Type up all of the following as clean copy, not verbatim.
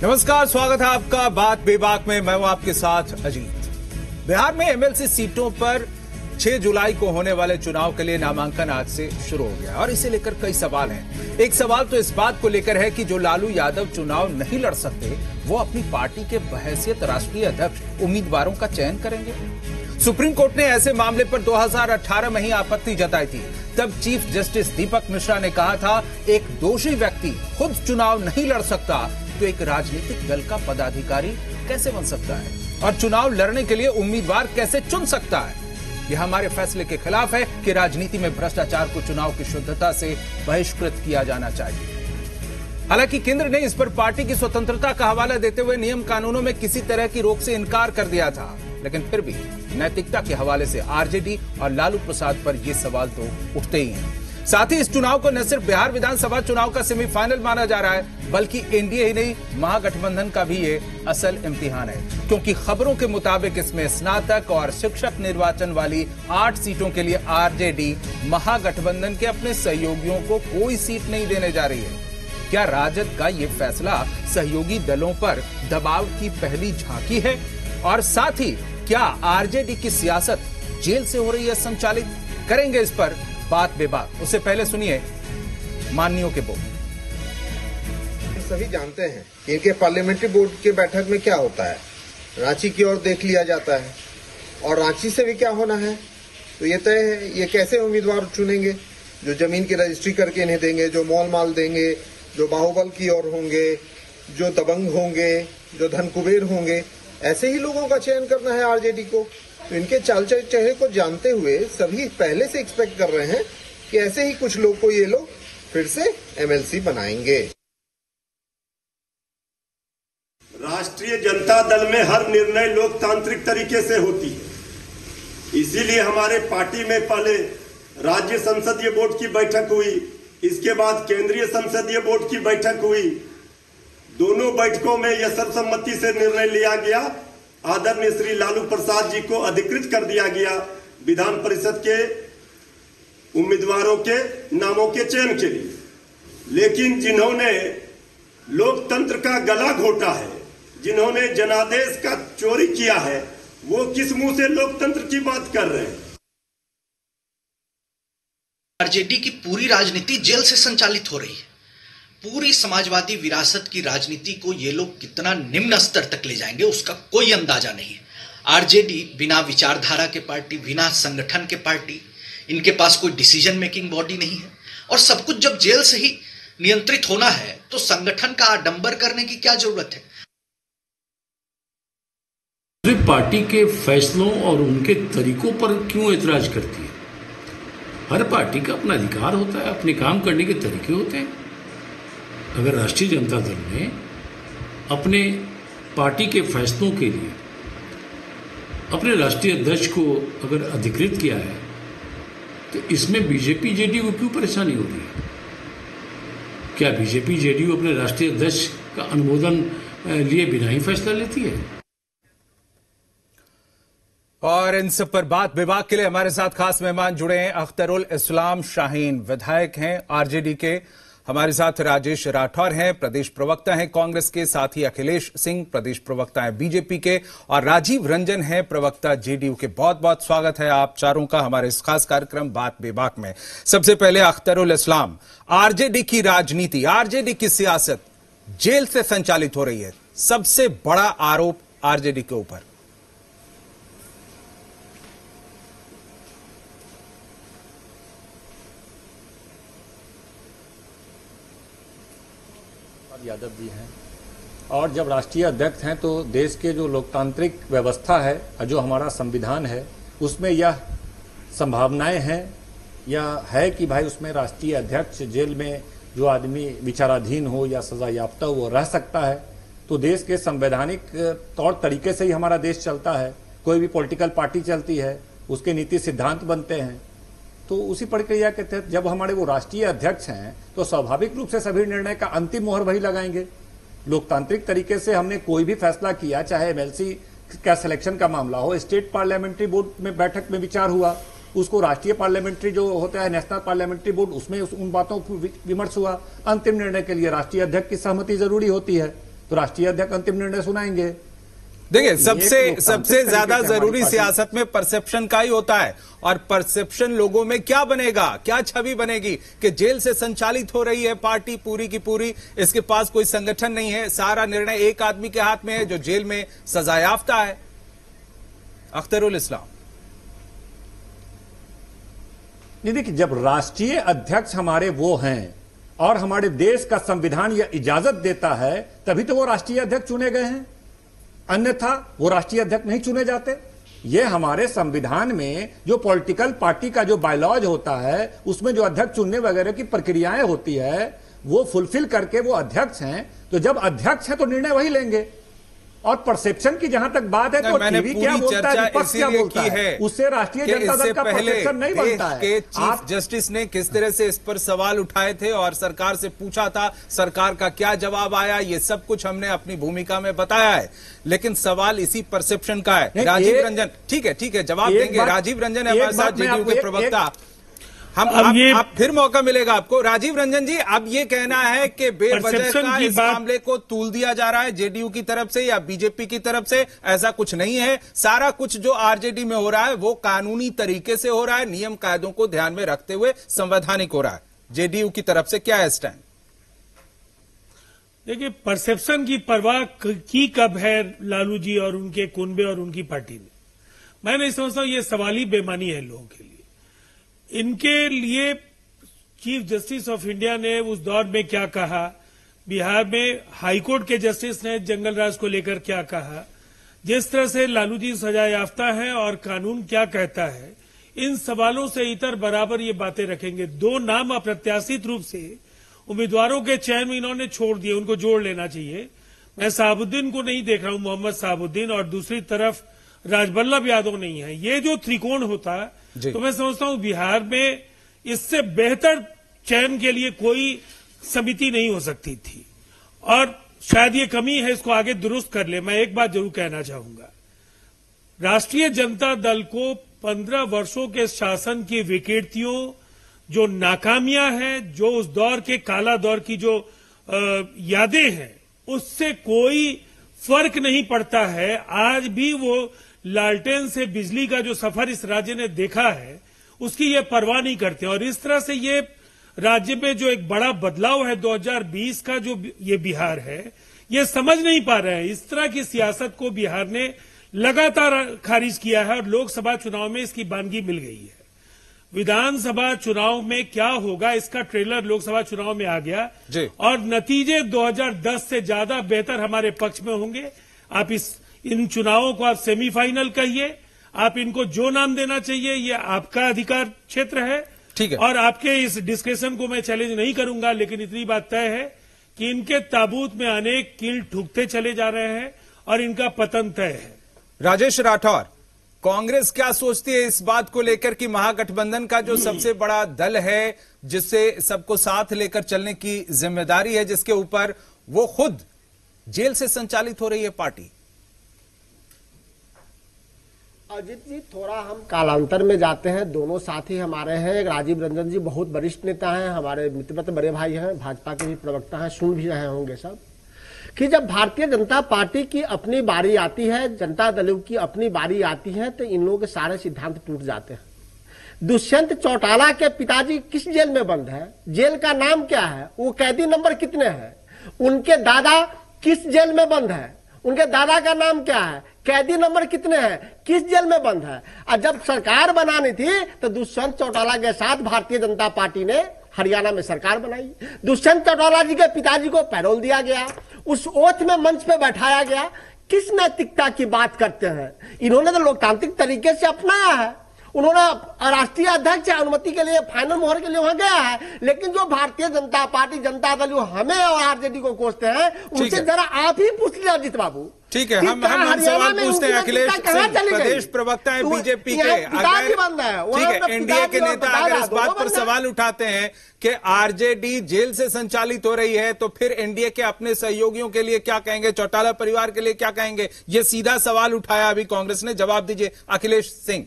नमस्कार, स्वागत है आपका बात बेबाक में। मैं हूं आपके साथ अजीत। बिहार में एमएलसी सीटों पर 6 जुलाई को होने वाले चुनाव के लिए नामांकन आज से शुरू हो गया और इसे लेकर कई सवाल हैं। एक सवाल तो इस बात को लेकर है कि जो लालू यादव चुनाव नहीं लड़ सकते वो अपनी पार्टी के बहैसियत राष्ट्रीय अध्यक्ष उम्मीदवारों का चयन करेंगे। सुप्रीम कोर्ट ने ऐसे मामले पर 2018 में ही आपत्ति जताई थी। तब चीफ जस्टिस दीपक मिश्रा ने कहा था, एक दोषी व्यक्ति खुद चुनाव नहीं लड़ सकता तो एक राजनीतिक दल का पदाधिकारी कैसे बन सकता है और चुनाव लड़ने के लिए उम्मीदवार कैसे चुन सकता है। यह हमारे फैसले के खिलाफ है कि राजनीति में भ्रष्टाचार को चुनाव की शुद्धता से बहिष्कृत किया जाना चाहिए। हालांकि केंद्र ने इस पर पार्टी की स्वतंत्रता का हवाला देते हुए नियम कानूनों में किसी तरह की रोक से इनकार कर दिया था, लेकिन फिर भी नैतिकता के हवाले से आरजेडी और लालू प्रसाद पर ये सवाल तो उठते ही हैं। साथ ही इस चुनाव को न सिर्फ बिहार विधानसभा चुनाव का सेमीफाइनल माना जा रहा है, बल्कि एनडीए ही नहीं महागठबंधन का भी ये असल इम्तिहान है, क्योंकि खबरों के मुताबिक इसमें स्नातक और शिक्षक निर्वाचन वाली 8 सीटों के लिए आरजेडी महागठबंधन के अपने सहयोगियों को कोई सीट नहीं देने जा रही है। क्या राजद का ये फैसला सहयोगी दलों पर दबाव की पहली झांकी है? और साथ ही क्या आरजेडी की सियासत जेल से हो रही है संचालित? करेंगे इस पर बात बेबाक। उससे पहले सुनिए माननीयों के बोल। सभी जानते हैं कि इनके पार्लियामेंट्री बोर्ड के बैठक में क्या होता है। रांची की ओर देख लिया जाता है और रांची से भी क्या होना है तो ये तय है। ये कैसे उम्मीदवार चुनेंगे जो जमीन की रजिस्ट्री करके इन्हें देंगे, जो मोल माल देंगे, जो बाहुबल की ओर होंगे, जो दबंग होंगे, जो धन कुबेर होंगे, ऐसे ही लोगों का चयन करना है आरजेडी को। तो इनके चाल चेहरे को जानते हुए सभी पहले से एक्सपेक्ट कर रहे हैं कि ऐसे ही कुछ लोग को ये लोग फिर से एमएलसी बनाएंगे। राष्ट्रीय जनता दल में हर निर्णय लोकतांत्रिक तरीके से होती है, इसीलिए हमारे पार्टी में पहले राज्य संसदीय बोर्ड की बैठक हुई, इसके बाद केंद्रीय संसदीय बोर्ड की बैठक हुई। दोनों बैठकों में यह सर्वसम्मति से निर्णय लिया गया, आदरणीय श्री लालू प्रसाद जी को अधिकृत कर दिया गया विधान परिषद के उम्मीदवारों के नामों के चयन के लिए। लेकिन जिन्होंने लोकतंत्र का गला घोटा है, जिन्होंने जनादेश का चोरी किया है, वो किस मुंह से लोकतंत्र की बात कर रहे हैं? आरजेडी की पूरी राजनीति जेल से संचालित हो रही है। पूरी समाजवादी विरासत की राजनीति को ये लोग कितना निम्न स्तर तक ले जाएंगे उसका कोई अंदाजा नहीं है। आरजेडी बिना विचारधारा के पार्टी, बिना संगठन के पार्टी, इनके पास कोई डिसीजन मेकिंग बॉडी नहीं है और सब कुछ जब जेल से ही नियंत्रित होना है तो संगठन का आडंबर करने की क्या जरूरत है? पार्टी के फैसलों और उनके तरीकों पर क्यों एतराज करती है? हर पार्टी का अपना अधिकार होता है, अपने काम करने के तरीके होते हैं। अगर राष्ट्रीय जनता दल ने अपने पार्टी के फैसलों के लिए अपने राष्ट्रीय अध्यक्ष को अगर अधिकृत किया है तो इसमें बीजेपी जेडीयू को क्यों परेशानी हो रही है? क्या बीजेपी जेडीयू अपने राष्ट्रीय अध्यक्ष का अनुमोदन लिए बिना ही फैसला लेती है? और इन सब पर बात विभाग के लिए हमारे साथ खास मेहमान जुड़े हैं। अख्तरुल इस्लाम शाहीन विधायक हैं आरजेडी के, हमारे साथ राजेश राठौर हैं प्रदेश प्रवक्ता हैं कांग्रेस के, साथ ही अखिलेश सिंह प्रदेश प्रवक्ता हैं बीजेपी के, और राजीव रंजन हैं प्रवक्ता जेडीयू के। बहुत बहुत स्वागत है आप चारों का हमारे इस खास कार्यक्रम बात बेबाक में। सबसे पहले अख्तरुल इस्लाम, आरजेडी की राजनीति, आरजेडी की सियासत जेल से संचालित हो रही है, सबसे बड़ा आरोप आरजेडी के ऊपर। यादव जी हैं और जब राष्ट्रीय अध्यक्ष हैं तो देश के जो लोकतांत्रिक व्यवस्था है, जो हमारा संविधान है, उसमें यह संभावनाएं हैं, यह है कि भाई उसमें राष्ट्रीय अध्यक्ष जेल में जो आदमी विचाराधीन हो या सजा याफ्ता हो वो रह सकता है। तो देश के संवैधानिक तौर तरीके से ही हमारा देश चलता है। कोई भी पॉलिटिकल पार्टी चलती है, उसके नीति सिद्धांत बनते हैं। तो उसी प्रक्रिया के तहत जब हमारे वो राष्ट्रीय अध्यक्ष हैं तो स्वाभाविक रूप से सभी निर्णय का अंतिम मोहर वही लगाएंगे। लोकतांत्रिक तरीके से हमने कोई भी फैसला किया, चाहे एमएलसी का सिलेक्शन का मामला हो, स्टेट पार्लियामेंट्री बोर्ड में बैठक में विचार हुआ, उसको राष्ट्रीय पार्लियामेंट्री जो होता है नेशनल पार्लियामेंट्री बोर्ड, उसमें उन बातों पर विमर्श हुआ। अंतिम निर्णय के लिए राष्ट्रीय अध्यक्ष की सहमति जरूरी होती है। तो राष्ट्रीय अध्यक्ष अंतिम निर्णय सुनाएंगे। देखिए, सबसे तरीके ज्यादा से जरूरी हमारी सियासत में परसेप्शन का ही होता है, और परसेप्शन लोगों में क्या बनेगा, क्या छवि बनेगी कि जेल से संचालित हो रही है पार्टी पूरी की पूरी, इसके पास कोई संगठन नहीं है, सारा निर्णय एक आदमी के हाथ में है जो जेल में सजायाफ्ता है। अख्तरुल इस्लाम। नहीं, देखिए, जब राष्ट्रीय अध्यक्ष हमारे वो हैं और हमारे देश का संविधान यह इजाजत देता है, तभी तो वो राष्ट्रीय अध्यक्ष चुने गए हैं, अन्यथा वो राष्ट्रीय अध्यक्ष नहीं चुने जाते। ये हमारे संविधान में जो पॉलिटिकल पार्टी का जो बायलॉज होता है, उसमें जो अध्यक्ष चुनने वगैरह की प्रक्रियाएं होती है, वो फुलफिल करके वो अध्यक्ष हैं। तो जब अध्यक्ष हैं तो निर्णय वही लेंगे। और परसेप्शन की जहां तक बात है तो टीवी क्या बोलता है, विपक्ष क्या बोलता है, उससे राष्ट्रीय जनता दल का परसेप्शन नहीं बनता है। के चीफ जस्टिस ने किस तरह से इस पर सवाल उठाए थे और सरकार से पूछा था, सरकार का क्या जवाब आया, ये सब कुछ हमने अपनी भूमिका में बताया है। लेकिन सवाल इसी परसेप्शन का है। राजीव रंजन, ठीक है, जवाब देंगे। राजीव रंजन है हमारे साथ, जेडीयू के प्रवक्ता। आप फिर मौका मिलेगा आपको। राजीव रंजन जी, अब ये कहना है कि बेवजह का इस मामले को तूल दिया जा रहा है जेडीयू की तरफ से या बीजेपी की तरफ से, ऐसा कुछ नहीं है। सारा कुछ जो आरजेडी में हो रहा है वो कानूनी तरीके से हो रहा है, नियम कायदों को ध्यान में रखते हुए संवैधानिक हो रहा है। जेडीयू की तरफ से क्या है स्टैंड? देखिए, परसेप्शन की परवाह की कब है लालू जी और उनके कुनबे और उनकी पार्टी ने? मैं नहीं समझता हूं, ये सवाल ही बेमानी है लोगों के लिए। इनके लिए चीफ जस्टिस ऑफ इंडिया ने उस दौर में क्या कहा, बिहार में हाईकोर्ट के जस्टिस ने जंगल राज को लेकर क्या कहा, जिस तरह से लालू जी सजा याफ्ता है और कानून क्या कहता है, इन सवालों से इतर बराबर ये बातें रखेंगे। दो नाम अप्रत्याशित रूप से उम्मीदवारों के चयन में इन्होंने छोड़ दिए, उनको जोड़ लेना चाहिए। मैं साहबुद्दीन को नहीं देख रहा हूं, मोहम्मद साहबुद्दीन, और दूसरी तरफ राजबल्लभ यादव नहीं है। ये जो त्रिकोण होता तो मैं समझता हूं बिहार में इससे बेहतर चयन के लिए कोई समिति नहीं हो सकती थी, और शायद ये कमी है, इसको आगे दुरुस्त कर ले। मैं एक बात जरूर कहना चाहूंगा, राष्ट्रीय जनता दल को 15 वर्षों के शासन की विकृतियों, जो नाकामियां हैं, जो उस दौर के काला दौर की जो यादें हैं, उससे कोई फर्क नहीं पड़ता है। आज भी वो लालटेन से बिजली का जो सफर इस राज्य ने देखा है, उसकी ये परवाह नहीं करते। और इस तरह से ये राज्य में जो एक बड़ा बदलाव है 2020 का, जो ये बिहार है, ये समझ नहीं पा रहे हैं। इस तरह की सियासत को बिहार ने लगातार खारिज किया है और लोकसभा चुनाव में इसकी बानगी मिल गई है। विधानसभा चुनाव में क्या होगा, इसका ट्रेलर लोकसभा चुनाव में आ गया और नतीजे 2010 से ज्यादा बेहतर हमारे पक्ष में होंगे। आप इन चुनावों को आप सेमीफाइनल कहिए, आप इनको जो नाम देना चाहिए, ये आपका अधिकार क्षेत्र है। ठीक है, और आपके इस डिस्कशन को मैं चैलेंज नहीं करूंगा, लेकिन इतनी बात तय है कि इनके ताबूत में अनेक कील ठुकते चले जा रहे हैं और इनका पतन तय है। राजेश राठौर, कांग्रेस क्या सोचती है इस बात को लेकर कि महागठबंधन का जो सबसे बड़ा दल है, जिससे सबको साथ लेकर चलने की जिम्मेदारी है, जिसके ऊपर वो खुद जेल से संचालित हो रही है पार्टी? अजीत जी, थोड़ा हम कालांतर में जाते हैं। दोनों साथी हमारे हैं। एक राजीव रंजन जी बहुत वरिष्ठ नेता हैं, हमारे मित्रवत बड़े भाई हैं, भाजपा के भी प्रवक्ता हैं, सुन भी रहे होंगे सब, कि जब भारतीय जनता पार्टी की अपनी बारी आती है, जनता दल की अपनी बारी आती है, तो इन लोगों के सारे सिद्धांत टूट जाते हैं। दुष्यंत चौटाला के पिताजी किस जेल में बंद है, जेल का नाम क्या है, वो कैदी नंबर कितने हैं, उनके दादा किस जेल में बंद है, उनके दादा का नाम क्या है, कैदी नंबर कितने हैं, किस जेल में बंद है। और जब सरकार बनानी थी तो दुष्यंत चौटाला के साथ भारतीय जनता पार्टी ने हरियाणा में सरकार बनाई। दुष्यंत चौटाला जी के पिताजी को पैरोल दिया गया, उस ओथ में मंच पे बैठाया गया। किस नैतिकता की बात करते हैं? इन्होंने तो लोकतांत्रिक तरीके से अपनाया है, उन्होंने राष्ट्रीय अध्यक्ष अनुमति के लिए, फाइनल मोहर के लिए वहां गया है। लेकिन जो भारतीय जनता पार्टी, जनता दल हमें और आरजेडी को कोसते हैं, उनसे जरा आप ही पूछ लिया अजीत बाबू। ठीक है, हम सवाल पूछते हैं। अखिलेश सिंह, प्रदेश प्रवक्ता है बीजेपी के, ठीक है, एनडीए के नेता अगर इस बात पर सवाल उठाते हैं कि आरजेडी जेल से संचालित हो रही है, तो फिर एनडीए के अपने सहयोगियों के लिए क्या कहेंगे, चौटाला परिवार के लिए क्या कहेंगे? ये सीधा सवाल उठाया अभी कांग्रेस ने, जवाब दीजिए अखिलेश सिंह।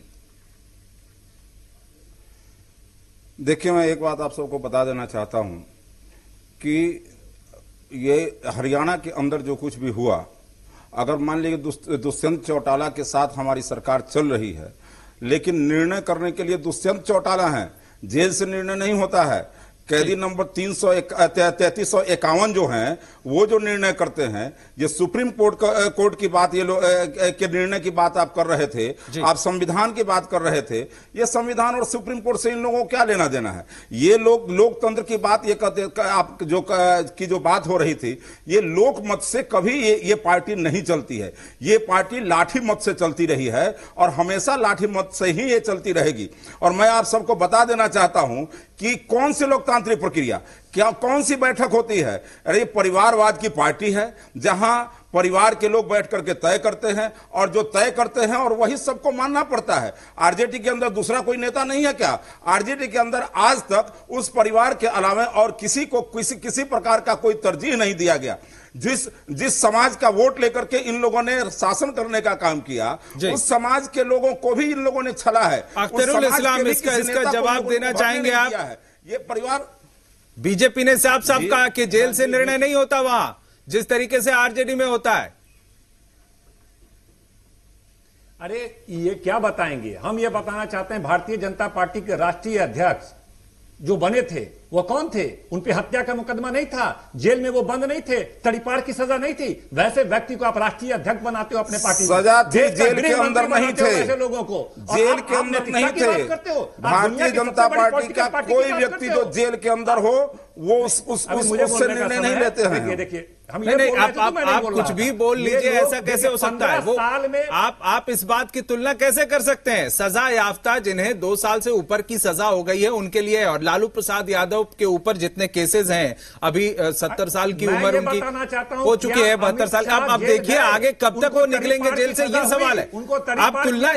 देखिए, मैं एक बात आप सबको बता देना चाहता हूं कि ये हरियाणा के अंदर जो कुछ भी हुआ, अगर मान लीजिए दुष्यंत चौटाला के साथ हमारी सरकार चल रही है, लेकिन निर्णय करने के लिए दुष्यंत चौटाला है, जेल से निर्णय नहीं होता है। कैदी नंबर 3351 जो हैं वो जो निर्णय करते हैं, ये सुप्रीम कोर्ट की बात, ये के निर्णय की बात आप कर रहे थे, आप संविधान की बात कर रहे थे। ये संविधान और सुप्रीम कोर्ट से इन लोगों को क्या लेना देना है? ये लोग लोकतंत्र की बात ये कहते, आप जो बात हो रही थी, ये लोक मत से कभी ये पार्टी नहीं चलती है। ये पार्टी लाठी मत से चलती रही है और हमेशा लाठी मत से ही ये चलती रहेगी। और मैं आप सबको बता देना चाहता हूं कि कौन सी लोकतांत्रिक प्रक्रिया, क्या कौन सी बैठक होती है? अरे परिवारवाद की पार्टी है, जहां परिवार के लोग बैठ करके तय करते हैं और जो तय करते हैं और वही सबको मानना पड़ता है। आरजेडी के अंदर दूसरा कोई नेता नहीं है क्या? आरजेडी के अंदर आज तक उस परिवार के अलावा और किसी को किसी प्रकार का कोई तरजीह नहीं दिया गया। जिस समाज का वोट लेकर के इन लोगों ने शासन करने का काम किया, उस समाज के लोगों को भी इन लोगों ने छला है। अख्तरुल इस्लाम, इसका जवाब देना चाहेंगे आप? ये परिवार, बीजेपी ने साफ साफ कहा कि जेल से निर्णय नहीं होता वहां, जिस तरीके से आरजेडी में होता है। अरे ये क्या बताएंगे? हम ये बताना चाहते हैं, भारतीय जनता पार्टी के राष्ट्रीय अध्यक्ष जो बने थे वो कौन थे? उन पे हत्या का मुकदमा नहीं था, जेल में वो बंद नहीं थे, तड़ीपार की सजा नहीं थी। वैसे व्यक्ति को आप राष्ट्रीय अध्यक्ष बनाते हो अपने पार्टी में, सजा थी, जेल के अंदर नहीं थे, ऐसे लोगों को जेल के अंदर नहीं थे। भारतीय जनता पार्टी का कोई व्यक्ति जो जेल के अंदर हो वो उससे निर्णय नहीं लेते हैं। देखिए नहीं, आप कुछ भी बोल लीजिए, ऐसा कैसे हो सकता है? वो आप इस बात की तुलना कैसे कर सकते हैं? सजा याफ्ता जिन्हें 2 साल से ऊपर की सजा हो गई है उनके लिए, और लालू प्रसाद यादव के ऊपर जितने केसेस हैं, अभी 70 साल की उम्र उनकी हो चुकी है, 72 साल। अब देखिए आगे कब तक वो निकलेंगे जेल से, ये सवाल है। आप तुलना,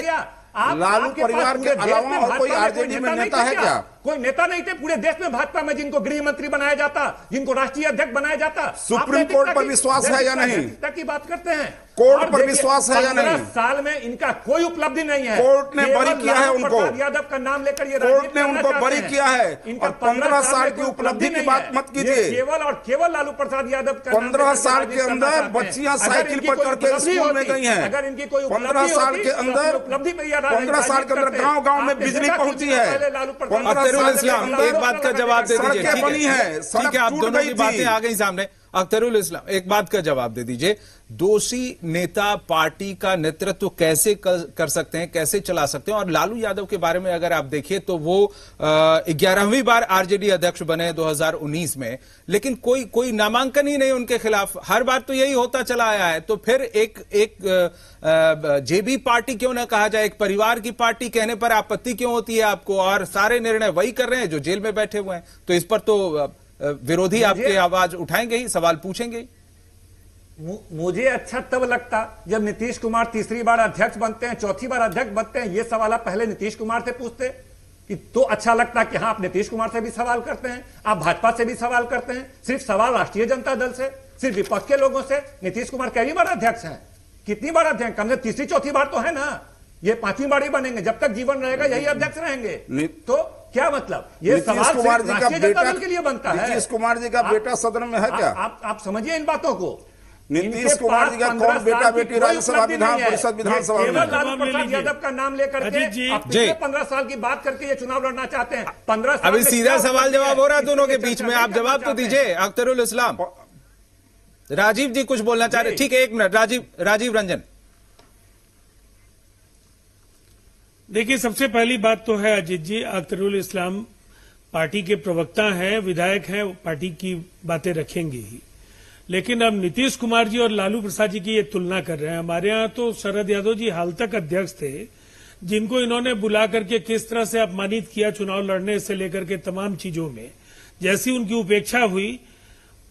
लालू परिवार के अलावा और कोई आरजेडी में नेता है क्या? कोई नेता नहीं थे पूरे देश में भाजपा में जिनको गृह मंत्री बनाया जाता, जिनको राष्ट्रीय अध्यक्ष बनाया जाता। सुप्रीम कोर्ट पर विश्वास है या नहीं? की बात करते हैं, कोर्ट पर विश्वास है या नहीं? 15 साल में इनका कोई उपलब्धि नहीं है। कोर्ट ने बरी किया है उनको, यादव का नाम लेकर ये कोर्ट ने उनको बरी किया है। और 15 साल की उपलब्धि की बात मत कीजिए। केवल लालू प्रसाद यादव का 15 साल के अंदर बच्चियां साइकिल पर चढ़कर स्कूल में गई हैं। अगर इनकी कोई 15 साल के अंदर उपलब्धि 15 साल के अंदर गांव में बिजली पहुंची है। 15 साल के एक बात का जवाब दे दीजिए। ठीक है, आप दोनों की बातें आ गई सामने। अख्तरुल इस्लाम, एक बात का जवाब दे दीजिए। दोषी नेता पार्टी का नेतृत्व कैसे कर सकते हैं, कैसे चला सकते हैं? और लालू यादव के बारे में अगर आप देखिए तो वो 11वीं बार आरजेडी अध्यक्ष बने 2019 में, लेकिन कोई नामांकन ही नहीं उनके खिलाफ। हर बार तो यही होता चला आया है। तो फिर एक जेबी पार्टी क्यों ना कहा जाए, एक परिवार की पार्टी कहने पर आपत्ति क्यों होती है आपको? और सारे निर्णय वही कर रहे हैं जो जेल में बैठे हुए हैं। तो इस पर तो विरोधी आपकी आवाज उठाएंगे ही, सवाल पूछेंगे ही। मुझे अच्छा तब लगता जब नीतीश कुमार तीसरी बार अध्यक्ष बनते हैं, चौथी बार अध्यक्ष बनते हैं। ये सवाल आप पहले नीतीश कुमार से पूछते कि तो अच्छा लगता कि हाँ, आप नीतीश कुमार से भी सवाल करते हैं, आप भाजपा से भी सवाल करते हैं। सिर्फ सवाल राष्ट्रीय जनता दल से, सिर्फ विपक्ष के लोगों से। नीतीश कुमार कई बार अध्यक्ष हैं, कितनी बार अध्यक्ष? कम से तीसरी चौथी बार तो है ना। ये 5वीं बार ही बनेंगे, जब तक जीवन रहेगा यही अध्यक्ष रहेंगे। तो क्या मतलब? ये सवाल राष्ट्रीय जनता दल के लिए बनता है। नीतीश कुमार जी का बेटा सदन में है क्या? आप समझिए इन बातों को। नीतीश कुमार जी का कौन बेटा बेटी राज्यसभा विधान परिषद विधानसभा में? लालू प्रसाद यादव का नाम लेकर के पिछले 15 साल की बात करके ये चुनाव लड़ना चाहते हैं। 15 साल अभी सीधा सवाल जवाब हो रहा है दोनों के बीच में, आप जवाब तो दीजिए। अख्तरुल इस्लाम, राजीव जी कुछ बोलना चाह रहे? ठीक है, 1 मिनट। राजीव रंजन, देखिए, सबसे पहली बात तो है अजीत जी, अख्तरुल इस्लाम पार्टी के प्रवक्ता हैं, विधायक हैं, पार्टी की बातें रखेंगे ही। लेकिन अब नीतीश कुमार जी और लालू प्रसाद जी की ये तुलना कर रहे हैं। हमारे यहां तो शरद यादव जी हाल तक अध्यक्ष थे, जिनको इन्होंने बुला करके किस तरह से अपमानित किया चुनाव लड़ने से लेकर के तमाम चीजों में। जैसी उनकी उपेक्षा हुई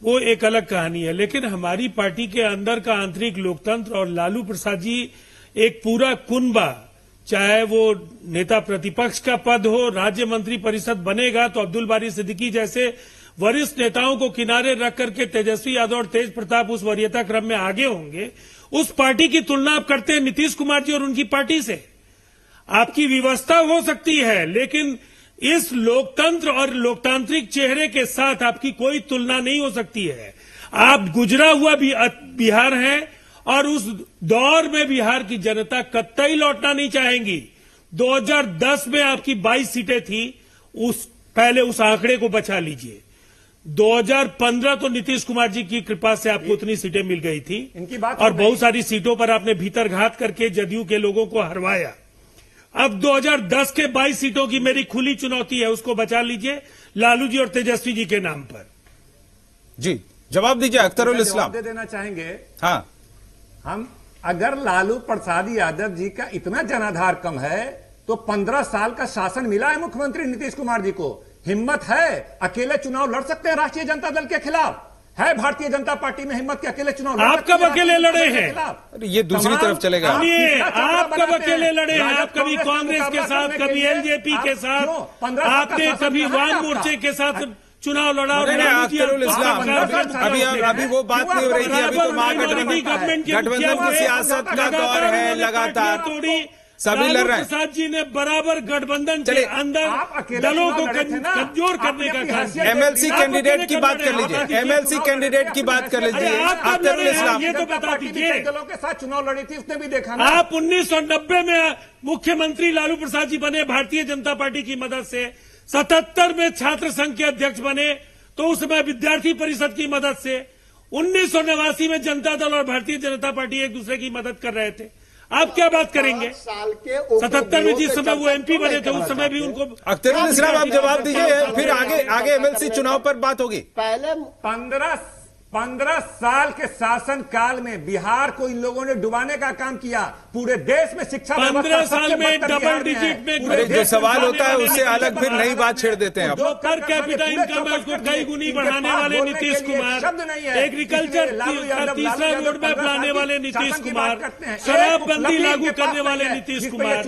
वो एक अलग कहानी है। लेकिन हमारी पार्टी के अंदर का आंतरिक लोकतंत्र और लालू प्रसाद जी एक पूरा कुनबा, चाहे वो नेता प्रतिपक्ष का पद हो, राज्य मंत्री परिषद बनेगा तो अब्दुल बारी सिद्दीकी जैसे वरिष्ठ नेताओं को किनारे रख करके तेजस्वी यादव और तेज प्रताप उस वरीयता क्रम में आगे होंगे। उस पार्टी की तुलना आप करते हैं नीतीश कुमार जी और उनकी पार्टी से। आपकी व्यवस्था हो सकती है, लेकिन इस लोकतंत्र और लोकतांत्रिक चेहरे के साथ आपकी कोई तुलना नहीं हो सकती है। आप गुजरा हुआ बिहार है और उस दौर में बिहार की जनता कतई लौटना नहीं चाहेंगी। 2010 में आपकी 22 सीटें थी, पहले उस आंकड़े को बचा लीजिए। 2015 तो नीतीश कुमार जी की कृपा से आपको उतनी सीटें मिल गई थी इनकी बात और बहुत सारी सीटों पर आपने भीतरघात करके जदयू के लोगों को हरवाया। अब 2010 के 22 सीटों की मेरी खुली चुनौती है, उसको बचा लीजिए लालू जी और तेजस्वी जी के नाम पर। जी जवाब दीजिए अख्तरुल इस्लाम। दे देना चाहेंगे। हाँ, हम अगर लालू प्रसाद यादव जी का इतना जनाधार कम है तो 15 साल का शासन मिला है मुख्यमंत्री नीतीश कुमार जी को, हिम्मत है अकेले चुनाव लड़ सकते हैं राष्ट्रीय जनता दल के खिलाफ? है भारतीय जनता पार्टी में हिम्मत के अकेले चुनाव? आप कब अकेले लड़े हैं? ये दूसरी तरफ चलेगा। आप कब अकेले लड़े हैं? आप कभी कांग्रेस के साथ, कभी एलजेपी के साथ, आपने कभी वाम मोर्चे के साथ चुनाव लड़ा? अख्तरुल इस्लाम, अभी वो बात नहीं हो रही थी, अभी तो महागठबंधन की सियासत का दौर है, लगातार सभी लड़ रहे हैं। प्रसाद जी ने बराबर गठबंधन के अंदर दलों को कमजोर करने का काम किया। एमएलसी कैंडिडेट की बात कर लीजिए, एमएलसी कैंडिडेट की बात कर लीजिए। अख्तरुल इस्लाम, ये तो बता दीजिए दलों के साथ चुनाव लड़ी थी, उसने भी देखा ना। आप 1990 में मुख्यमंत्री लालू प्रसाद जी बने भारतीय जनता पार्टी की मदद से, 77 में छात्र संघ के अध्यक्ष बने तो उस समय विद्यार्थी परिषद की मदद से, 1989 में जनता दल और भारतीय जनता पार्टी एक दूसरे की मदद कर रहे थे। आप क्या बात करेंगे? 77 में जिस समय वो एमपी बने थे उस समय भी उनको। अख्तरुल इस्लाम आप जवाब दीजिए, फिर आगे एमएलसी चुनाव पर बात होगी। पहले 15 साल के शासन काल में बिहार को इन लोगों ने डुबाने का काम किया। पूरे देश में शिक्षा 15 साल में डबल डिजिट में। अरे जो सवाल होता है उससे अलग फिर नई बात छेड़ देते हैं। जो पर कैपिटा इनकम है उसको कई गुनी बढ़ाने वाले नीतीश कुमार, एग्रीकल्चर तीसरा रोड मैप लाने वाले नीतीश कुमार, शराबबंदी लागू करने वाले नीतीश कुमार,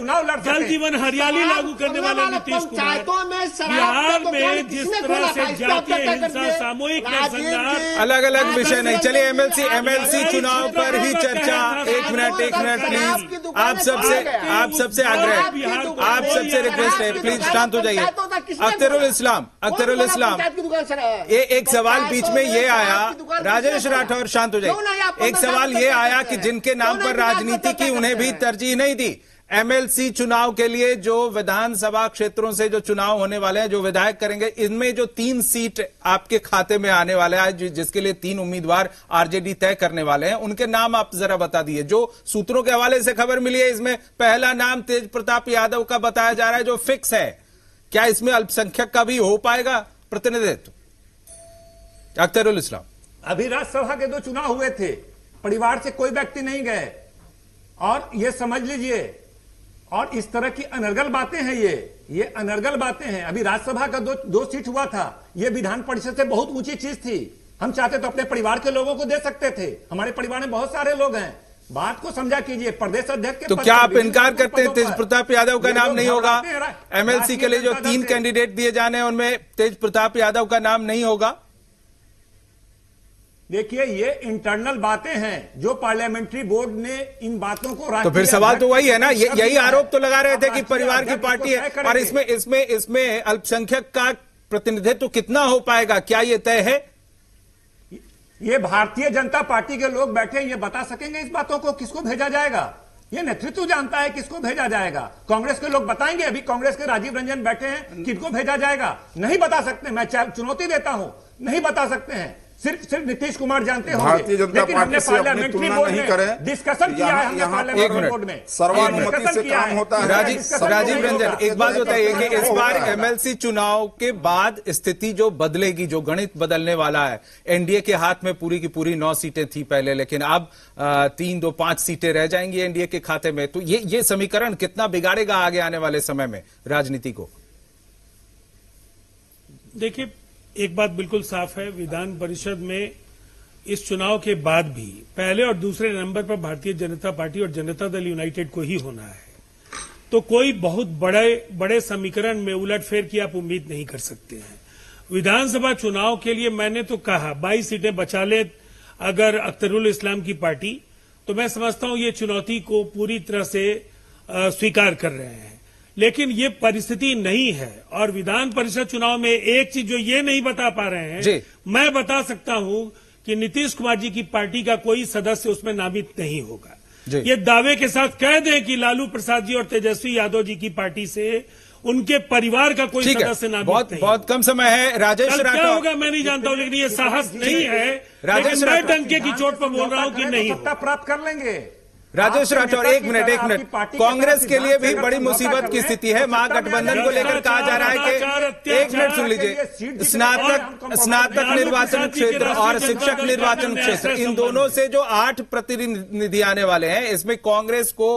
जल जीवन हरियाली लागू करने वाले नीतीश कुमार, बिहार में जिस तरह से जातीय हिंसा, सामूहिक नरसंहार, अलग अलग विषय नहीं। चलिए एमएलसी चुनाव पर ही चर्चा। एक मिनट प्लीज, आप सबसे आग्रह, आप सबसे रिक्वेस्ट है, प्लीज शांत हो जाइए। अख्तरुल इस्लाम, ये एक सवाल बीच में ये आया, राजेश राठौर शांत हो जाइए। एक सवाल ये आया कि जिनके नाम पर राजनीति की उन्हें भी तरजीह नहीं दी। एमएलसी चुनाव के लिए जो विधानसभा क्षेत्रों से जो चुनाव होने वाले हैं, जो विधायक करेंगे, इनमें जो 3 सीट आपके खाते में आने वाले हैं, जिसके लिए 3 उम्मीदवार आरजेडी तय करने वाले हैं, उनके नाम आप जरा बता दिए। जो सूत्रों के हवाले से खबर मिली है, इसमें पहला नाम तेज प्रताप यादव का बताया जा रहा है, जो फिक्स है। क्या इसमें अल्पसंख्यक का भी हो पाएगा प्रतिनिधित्व? अख्तरुल इस्लाम, अभी राज्यसभा के 2 चुनाव हुए थे, परिवार से कोई व्यक्ति नहीं गए, और ये समझ लीजिए, और इस तरह की अनर्गल बातें हैं, ये अनर्गल बातें हैं। अभी राज्यसभा का 2 सीट हुआ था, ये विधान परिषद से बहुत ऊंची चीज थी। हम चाहते तो अपने परिवार के लोगों को दे सकते थे, हमारे परिवार में बहुत सारे लोग हैं। बात को समझा कीजिए। प्रदेश अध्यक्ष के तो क्या आप इनकार करते हैं तेज प्रताप यादव का नाम नहीं होगा? एमएलसी के लिए जो 3 कैंडिडेट दिए जाने हैं उनमें तेज प्रताप यादव का नाम नहीं होगा? देखिए, ये इंटरनल बातें हैं जो पार्लियामेंट्री बोर्ड ने इन बातों को। तो फिर सवाल तो वही है ना, यही आरोप तो लगा रहे थे कि परिवार की पार्टी है, और इसमें अल्पसंख्यक का प्रतिनिधित्व कितना हो पाएगा, क्या ये तय है? ये भारतीय जनता पार्टी के लोग बैठे ये बता सकेंगे इस बातों को, किसको भेजा जाएगा? ये नेतृत्व जानता है किसको भेजा जाएगा। कांग्रेस के लोग बताएंगे, अभी कांग्रेस के राजीव रंजन बैठे हैं, किनको भेजा जाएगा नहीं बता सकते। मैं चुनौती देता हूं, नहीं बता सकते हैं। सिर्फ नीतीश कुमार जानते होंगे। भारतीय जनता पार्टी से अपनी तुलना नहीं करें। डिस्कशन किया है हमने पार्लियामेंट्री बोर्ड में, सर्वानुमति से काम होता है। राजीव रंजन, एक बात बताइए कि इस बार एमएलसी चुनाव के बाद स्थिति जो बदलेगी, जो गणित बदलने वाला है, एनडीए के हाथ में पूरी की पूरी 9 सीटें थी पहले, लेकिन अब 3, 2, 5 सीटें रह जाएंगी एनडीए के खाते में। तो ये समीकरण कितना बिगाड़ेगा आगे आने वाले समय में राजनीति को? देखिए, एक बात बिल्कुल साफ है, विधान परिषद में इस चुनाव के बाद भी पहले और दूसरे नंबर पर भारतीय जनता पार्टी और जनता दल यूनाइटेड को ही होना है। तो कोई बहुत बड़े समीकरण में उलटफेर की आप उम्मीद नहीं कर सकते हैं। विधानसभा चुनाव के लिए मैंने तो कहा 22 सीटें बचा ले अगर अख्तरुल इस्लाम की पार्टी, तो मैं समझता हूं ये चुनौती को पूरी तरह से स्वीकार कर रहे हैं। लेकिन ये परिस्थिति नहीं है, और विधान परिषद चुनाव में एक चीज जो ये नहीं बता पा रहे हैं, मैं बता सकता हूं कि नीतीश कुमार जी की पार्टी का कोई सदस्य उसमें नामित नहीं होगा। जी। ये दावे के साथ कह दें कि लालू प्रसाद जी और तेजस्वी यादव जी की पार्टी से उनके परिवार का कोई सदस्य नामित नहीं। बहुत कम समय है। राजेश कल राठौर क्या होगा मैं नहीं जानता हूं, लेकिन ये साहस नहीं है। राजेश लेकिन मैं राठौर डंके की चोट पर बोल रहा हूं कि नहीं सत्ता प्राप्त कर लेंगे। राजेश राठौर एक मिनट कांग्रेस के लिए भी बड़ी मुसीबत की स्थिति है। महागठबंधन को लेकर कहा जा रहा है कि एक मिनट सुन लीजिए, स्नातक निर्वाचन क्षेत्र और शिक्षक निर्वाचन क्षेत्र, इन दोनों से जो 8 प्रतिनिधि आने वाले हैं, इसमें कांग्रेस को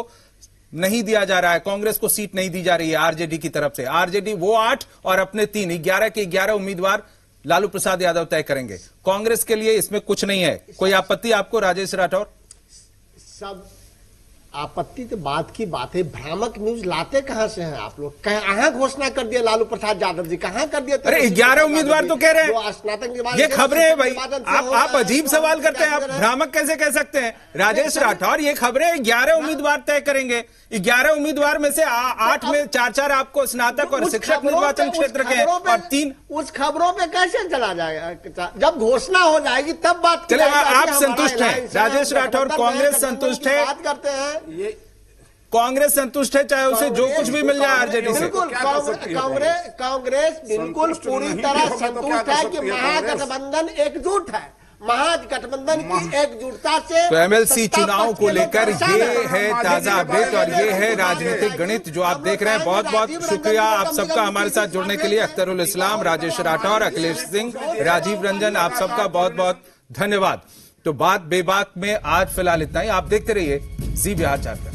नहीं दिया जा रहा है, कांग्रेस को सीट नहीं दी जा रही है आरजेडी की तरफ से। आरजेडी वो 8 और अपने 3, 11 के 11 उम्मीदवार लालू प्रसाद यादव तय करेंगे। कांग्रेस के लिए इसमें कुछ नहीं है। कोई आपत्ति आपको राजेश राठौर? सब आपत्ति तो बात की बात है, भ्रामक न्यूज लाते कहां से हैं आप लोग? कहां घोषणा कर दिया लालू प्रसाद यादव जी, कहां कर दिया? अरे 11 उम्मीदवार तो कह रहे हैं, स्नातक ये खबरें हैं भाई। आप अजीब सवाल करते हैं, आप भ्रामक कैसे कह सकते हैं? राजेश राठौर, ये खबरें 11 उम्मीदवार तय करेंगे। 11 उम्मीदवार में से 8 में 4 आपको स्नातक और शिक्षक निर्वाचन क्षेत्र के और 3 उस खबरों पे कैसे चला जाएगा? जब घोषणा हो जाएगी तब बात चले। आप संतुष्ट हैं राजेश राठौर? कांग्रेस संतुष्ट है? बात करते हैं ये कांग्रेस संतुष्ट है चाहे उसे जो कुछ भी मिल जाए आरजेडी से? बिल्कुल कांग्रेस बिल्कुल पूरी तरह संतुष्ट है कि महागठबंधन एकजुट है। महागठबंधन की एकजुटता से तो एमएलसी चुनाव को लेकर ये है ताजा अपडेट और ये है राजनीतिक गणित जो आप देख रहे हैं। बहुत बहुत शुक्रिया आप सबका हमारे साथ जुड़ने के लिए। अख्तरुल इस्लाम, राजेश राठौर, अखिलेश सिंह, राजीव रंजन, आप सबका बहुत बहुत धन्यवाद। तो बात बेबाक में आज फिलहाल इतना ही। आप देखते रहिए जी बिहार 4।